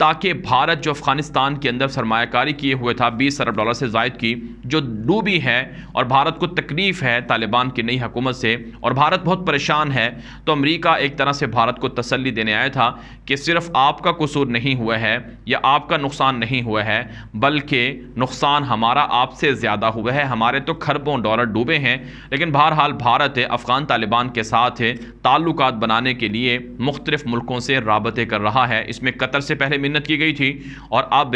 تاکہ بھارت جو افغانستان کے اندر سرمایہ کاری کیے ہوئے تھا $20 ارب سے زائد کی، جو ڈوبی ہے اور بھارت کو تکلیف ہے طالبان کی نئی حکومت سے اور بھارت بہت پریشان ہے، تو امریکہ ایک طرح سے بھارت کو تسلی دینے آیا تھا کہ صرف آپ کا قصور نہیں ہوا ہے یا آپ کا نقصان نہیں ہوا ہے، بلکہ نقصان ہمارا آپ سے زیادہ ہوا ہے، ہمارے تو کھربوں ڈالر ڈوبے ہیں۔ لیکن بہرحال بھارت افغان طالبان کے ساتھ تعلقات بنانے کے لیے مختلف ملکوں سے رابطے کر رہا ہے۔ اس میں قطر سے پہلے منت کی گئی تھی اور اب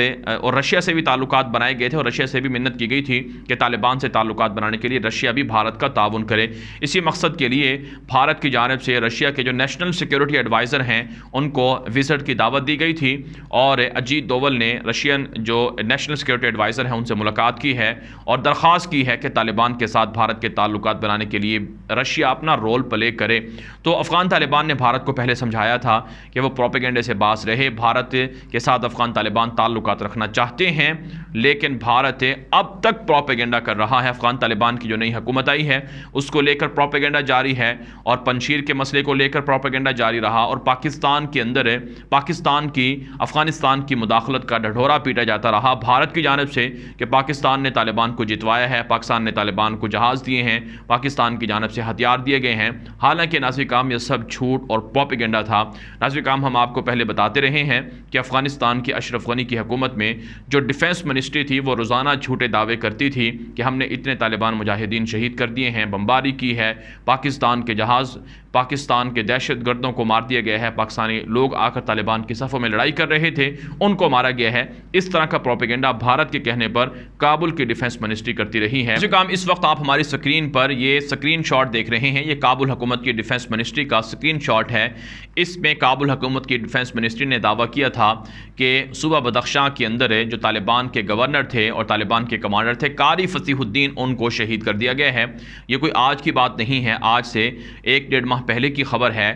رشیا سے بھی تعلقات بنائے گئے تھے، اور رشیا سے بھی منت کی گئی تھی کہ طالبان سے تعلقات بنانے کے لیے رشیا بھی بھارت کا تعاون کرے۔ اسی مقصد کے لیے بھارت کی جانب سے رشیا کے جو نیشنل سیکیورٹی ایڈوائزر ہیں ان کو وزٹ کی دعوت دی گئی تھی، اور اجیت دوول نے رشین جو نیشنل سیکیورٹی ایڈوائزر ہیں ان سے ملاقات کی ہے اور درخواست کی ہے کہ طالبان کے ساتھ بھارت کے تعلقات بنانے کے لیے رشیا اپنا رول پلے کرے۔ تو افغان طالبان نے بھارت کو پہلے سمجھایا تھا کہ وہ پروپیگنڈے سے باز رہے، بھارت کے ساتھ افغان طالبان تعلقات رکھنا چاہتے ہیں، لیکن بھارت اب تک پروپیگنڈا کر رہا ہے۔ افغان طالبان کی جو نئی حکومت آئی ہے اس کو لے کر پروپیگنڈا جاری ہے، اور پنشیر کے مسئلے کو لے کر پروپیگنڈا جاری رہا، اور پاکستان کے اندر پاکستان کی افغانستان کی مداخلت کا ڈھڈورا پیٹا جاتا رہا بھارت کی جانب سے کہ پاکستان نے طالبان کو جتوایا ہے، پاکستان نے طالبان کو جہاز دیے ہیں، پاکستان کی جانب سے ہتھیار دیے گئے ہیں۔ حالانکہ ناظرین کرام یہ سب جھوٹ اور پروپیگنڈا تھا۔ ناظرین کرام ہم آپ کو پہلے بتاتے رہے ہیں کہ افغانستان کی اشرف غنی کی حکومت میں جو ڈیفنس منسٹری تھی وہ روزانہ جھوٹے دعوے کرتی تھی کہ ہم نے اتنے طالبان مجاہدین شہید کر دیے ہیں، بمباری کی ہے، پاکستان کے جہاز، پاکستان کے دہشت گردوں کو مار دیا گیا ہے، پاکستانی لوگ آ کر طالبان کی صفوں میں لڑائی کر رہے تھے ان کو مارا گیا ہے۔ اس طرح کا پروپیگنڈا بھارت کے کہنے پر کابل کی ڈیفنس منسٹری کرتی رہی ہے۔ اس وقت آپ ہماری سکرین پر یہ سکرین شاٹ دیکھ رہے ہیں، یہ کابل حکومت کی ڈیفنس منسٹری کا سکرین شاٹ ہے۔ اس میں کابل حکومت کی ڈیفنس منسٹری نے دعویٰ کیا تھا کہ صوبہ بدخشاں کے اندر جو طالبان کے گورنر تھے اور طالبان کے کمانڈر تھے قاری فصیح الدین، ان کو شہید کر دیا گیا ہے۔ یہ کوئی آج کی بات نہیں ہے، آج سے 1-1.5 ماہ پہلے کی خبر ہے،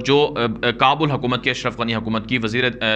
جو کابل حکومت کے اشرف غنی حکومت کی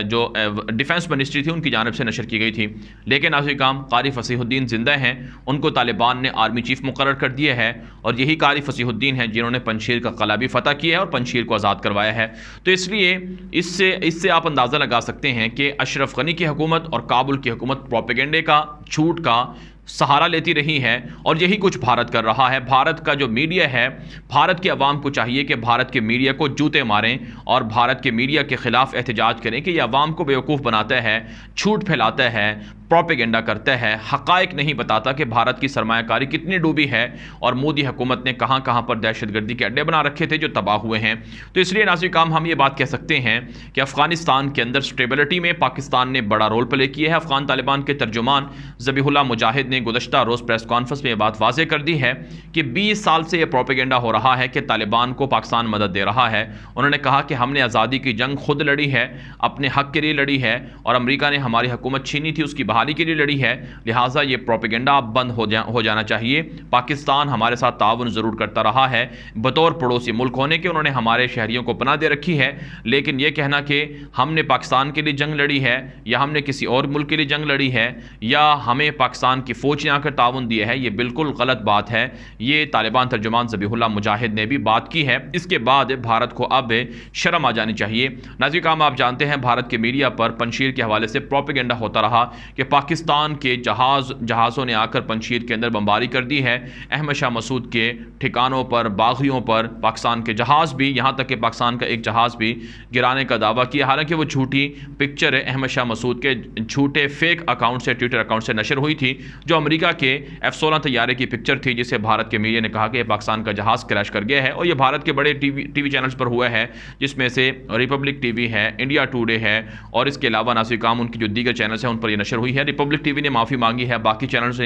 جو ڈیفنس منسٹری تھی ان کی جانب سے نشر کی گئی تھی۔ لیکن ناظرین کرام قاری فصیح الدین زندہ ہیں، ان کو طالبان نے آرمی چیف مقرر کر دیا ہے، اور یہی قاری فصیح الدین ہیں جنہوں نے پنشیر کا قلعہ بھی فتح کیا ہے اور پنشیر کو آزاد کروایا ہے۔ تو اس لیے اس سے آپ اندازہ لگا سکتے ہیں کہ اشرف غنی کی حکومت اور کابل کی حکومت پروپیگنڈے کا، جھوٹ کا سہارا لیتی رہی ہے، اور یہی کچھ بھارت کر رہا ہے۔ بھارت کا جو میڈیا ہے، بھارت کے عوام کو چاہیے کہ بھارت کے میڈیا کو جوتے ماریں اور بھارت کے میڈیا کے خلاف احتجاج کریں کہ یہ عوام کو بیوقوف بناتا ہے، جھوٹ پھیلاتا ہے، پروپیگنڈا کرتا ہے، حقائق نہیں بتاتا کہ بھارت کی سرمایہ کاری کتنی ڈوبی ہے اور مودی حکومت نے کہاں کہاں پر دہشت گردی کے اڈے بنا رکھے تھے جو تباہ ہوئے ہیں۔ تو اس لیے ناظرین کرام ہم یہ بات کہہ سکتے ہیں کہ افغانستان کے اندر سٹیبلٹی میں پاکستان نے بڑا رول پلے کیا ہے۔ افغان طالبان کے ترجمان ذبیح اللہ مجاہد نے گزشتہ روز پریس کانفرنس میں یہ بات واضح کر دی ہے کہ 20 سال سے یہ پروپیگنڈا ہو رہا ہے کہ طالبان کو پاکستان مدد دے رہا ہے۔ انہوں نے کہا کہ ہم نے آزادی کی جنگ خود لڑی ہے، اپنے حق کے لیے لڑی ہے، اور امریکہ نے ہماری حکومت چھینی تھی، اس کی بحالی کے لیے لڑی ہے، لہٰذا یہ پروپیگنڈا اب بند ہو جانا چاہیے۔ پاکستان ہمارے ساتھ تعاون ضرور کرتا رہا ہے بطور پڑوسی ملک ہونے کے، انہوں نے ہمارے شہریوں کو پناہ دے رکھی ہے، لیکن یہ کہنا کہ ہم نے پاکستان کے لیے جنگ لڑی ہے یا ہم نے کسی اور ملک کے لیے جنگ لڑی ہے یا ہمیں پاکستان کی فوج نے آ کر تعاون دیا ہے، یہ بالکل غلط بات ہے۔ یہ طالبان ترجمان ذبیح اللہ مجاہد نے بھی بات کی ہے۔ اس کے بعد بھارت کو اب شرم آ جانی چاہیے۔ ناظرین کرام آپ جانتے ہیں بھارت کے میڈیا پر پنشیر کے حوالے سے پروپیگنڈا ہوتا رہا کہ پاکستان کے جہازوں نے آ کر پنشیر کے اندر بمباری کر دی ہے، احمد شاہ مسعود کے ٹھکانوں پر، باغیوں پر پاکستان کے جہاز بھی، یہاں تک کہ پاکستان کا ایک جہاز بھی گرانے کا دعویٰ کیا، حالانکہ وہ جھوٹی پکچر احمد شاہ مسعود کے جھوٹے فیک اکاؤنٹ سے، ٹویٹر اکاؤنٹ سے نشر ہوئی تھی، جو امریکہ کے F-16 طیارے کی پکچر تھی، جسے بھارت کے میڈیا نے کہا کہ یہ پاکستان کا جہاز کریش کر گیا ہے، اور یہ بھارت کے بڑے ٹی وی چینلز پر ہوا ہے، جس میں سے ریپبلک ٹی وی ہے، انڈیا ٹوڈے ہے، اور اس کے علاوہ ناظرین کرام ان کی جو دیگر چینلز ہیں ان پر یہ نشر ہوئی ہے۔ ریپبلک ٹی وی نے معافی مانگی ہے، باقی چینلز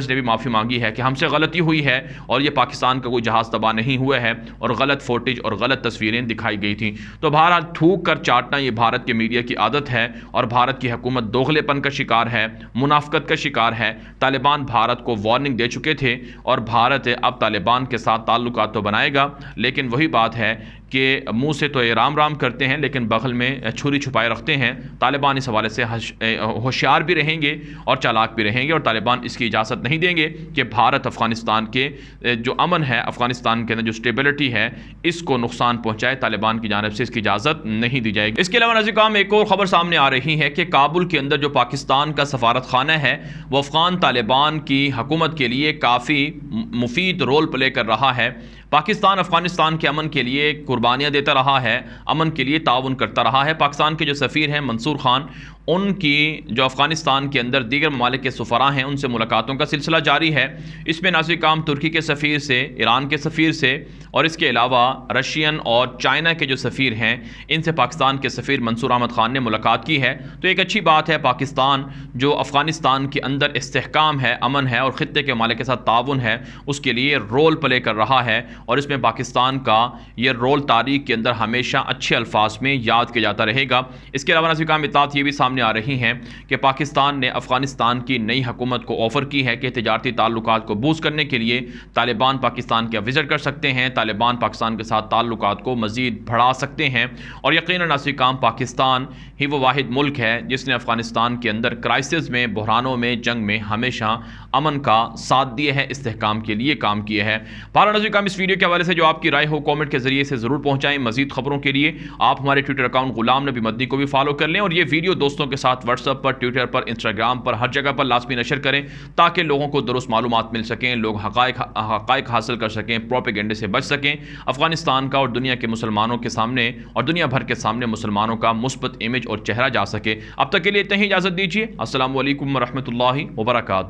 نے بھی معافی مانگی ہے کہ ہم سے غلطی ہوئی ہے اور یہ پاکستان کا کوئی جہاز تباہ نہیں ہوا ہے، اور غلط فوٹیج اور غلط تصویریں دکھائی گئی تھیں۔ تو بہرحال تھوک کر چاٹنا یہ بھارت کے میڈیا کی عادت ہے، اور بھارت کی حکومت دوغلے پن کا شکار ہے، منافقت کا شکار ہے۔ طالبان بھارت کو وارننگ دے چکے تھے، اور بھارت اب طالبان کے ساتھ تعلقات تو بنائے گا، لیکن وہی بات ہے کہ منہ سے تو یہ رام رام کرتے ہیں لیکن بغل میں چھری چھپائے رکھتے ہیں۔ طالبان اس حوالے سے ہوشیار بھی رہے رہیں گے اور چالاک بھی رہیں گے، اور طالبان اس کی اجازت نہیں دیں گے کہ بھارت افغانستان کے جو امن ہے، افغانستان کے اندر جو اسٹیبلٹی ہے، اس کو نقصان پہنچائے۔ طالبان کی جانب سے اس کی اجازت نہیں دی جائے گی۔ اس کے علاوہ ناظرین کرام ایک اور خبر سامنے آ رہی ہے کہ کابل کے اندر جو پاکستان کا سفارت خانہ ہے وہ افغان طالبان کی حکومت کے لیے کافی مفید رول پلے کر رہا ہے۔ پاکستان افغانستان کے امن کے لیے قربانیاں دیتا رہا ہے، امن کے لیے تعاون کرتا رہا ہے۔ پاکستان کے جو سفیر ہیں منصور خان، ان کی جو افغانستان کے اندر دیگر ممالک کے سفراء ہیں ان سے ملاقاتوں کا سلسلہ جاری ہے۔ اس میں ناظرین کرام ترکی کے سفیر سے، ایران کے سفیر سے، اور اس کے علاوہ رشین اور چائنا کے جو سفیر ہیں ان سے پاکستان کے سفیر منصور احمد خان نے ملاقات کی ہے۔ تو ایک اچھی بات ہے، پاکستان جو افغانستان کے اندر استحکام ہے، امن ہے اور خطے کے ممالک کے ساتھ تعاون ہے، اس کے لیے رول پلے کر رہا ہے، اور اس میں پاکستان کا یہ رول تاریخ کے اندر ہمیشہ اچھے الفاظ میں یاد کیا جاتا رہے گا۔ اس کے علاوہ ناظرین کرام اطلاعات یہ بھی سامنے آ رہی ہیں کہ پاکستان نے افغانستان کی نئی حکومت کو آفر کی ہے کہ تجارتی تعلقات کو بوسٹ کرنے کے لیے طالبان پاکستان کا وزٹ کر سکتے ہیں، طالبان پاکستان کے ساتھ تعلقات کو مزید بڑھا سکتے ہیں، اور یقیناً ناظرین کرام پاکستان ہی وہ واحد ملک ہے جس نے افغانستان کے اندر کرائسس میں، بحرانوں میں، جنگ میں ہمیشہ امن کا ساتھ دیا ہے، استحکام کے لیے کام کیا ہے۔ بہرحال ناظرین کرام اس ویڈیو کے حوالے سے جو آپ کی رائے ہو کامنٹ کے ذریعے سے ضرور پہنچائیں۔ مزید خبروں کے لیے آپ ہمارے ٹویٹر اکاؤنٹ غلام نبی مدنی کو بھی فالو کر لیں، اور یہ ویڈیو دوستوں کے ساتھ واٹس ایپ پر، ٹویٹر پر، انسٹاگرام پر، ہر جگہ پر لازمی نشر کریں تاکہ لوگوں کو درست معلومات مل سکیں، لوگ حقائق حاصل کر سکیں، پروپیگنڈے سے بچ سکیں، افغانستان کا اور دنیا کے مسلمانوں کے سامنے اور دنیا بھر کے سامنے مسلمانوں کا مثبت امیج اور چہرہ جا سکے۔ اب تک کے لیے اتنا ہی، اجازت دیجیے۔ السلام علیکم ورحمۃ اللہ وبرکاتہ۔